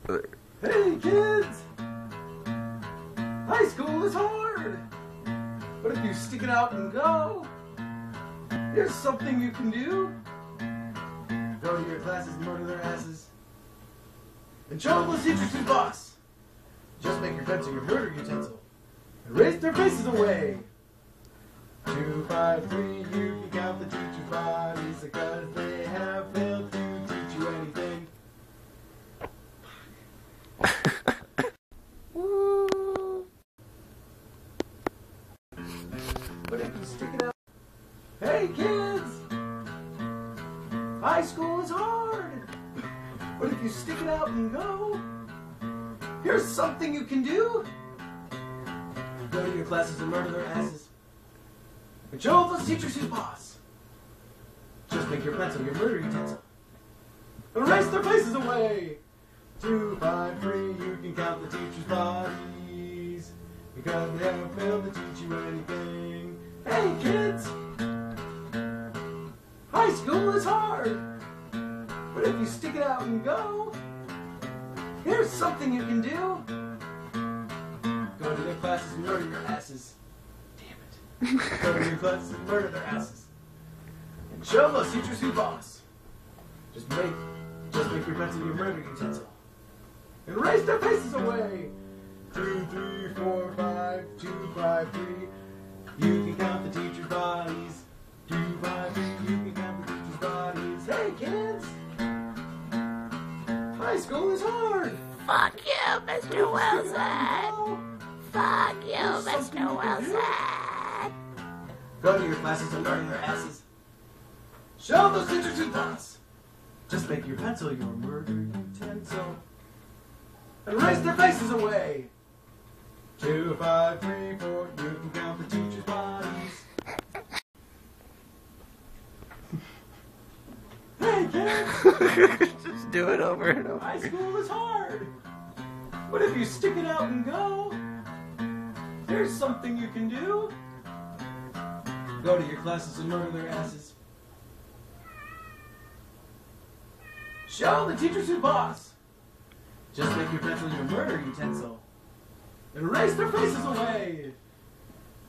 Hey kids! High school is hard! But if you stick it out and go, here's something you can do. Go to your classes and murder their asses. And show those teachers who's boss. Just make your pencil your murder utensil. And raise their faces away. 2, 5, 3, you can count the teachers' bodies because they have failed to teach you anything. But if you stick it out... Hey kids! High school is hard! But if you stick it out and go, here's something you can do. Go to your classes and murder their asses. And show those teachers who's boss. Just make your pencil your murder utensil. And erase their faces away. 2, 5, 3, you can count the teachers' bodies because they haven't failed to teach you anything. Hey kids! High school is hard. But if you stick it out and go, here's something you can do. Go to their classes and murder your asses. Damn it. Go to your classes and murder their asses. And show those teachers who's boss. Just make your pencil your murder utensil. And erase their faces away. 2, 3, 4, 5, 2, 5, 3. You can count the teachers' bodies. 2, 5, 3, you can count the teachers' bodies. Hey kids! High school is hard! Fuck you, Mr. Wilson! Fuck you, Mr. Wilson! Go to your classes and murder their asses. Show those teachers who's boss. Just make your pencil your murder utensil. And erase their faces away. 2, 5, 3, 4, you can count the teachers' bodies. Hey kids! Just do it over and over. High school is hard. But if you stick it out and go, here's something you can do. Go to your classes and murder their asses. Show the teachers who's boss. Just make your pencil your murder utensil. And erase their faces away.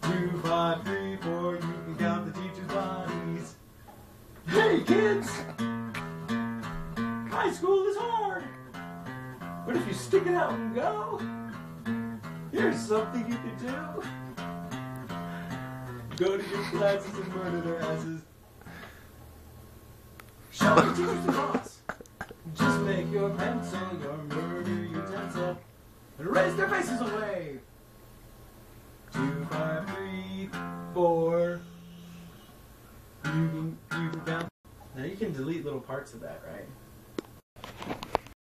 2, 5, 3, 4, you can count the teachers' bodies. Hey kids! High school is hard. But if you stick it out and go, here's something you can do. Go to your classes and murder their asses. Show the teachers the boss. Just make your pencil your murder utensil. And erase their faces away. 2, 5, 3, 4. You can count. Now you can delete little parts of that, right?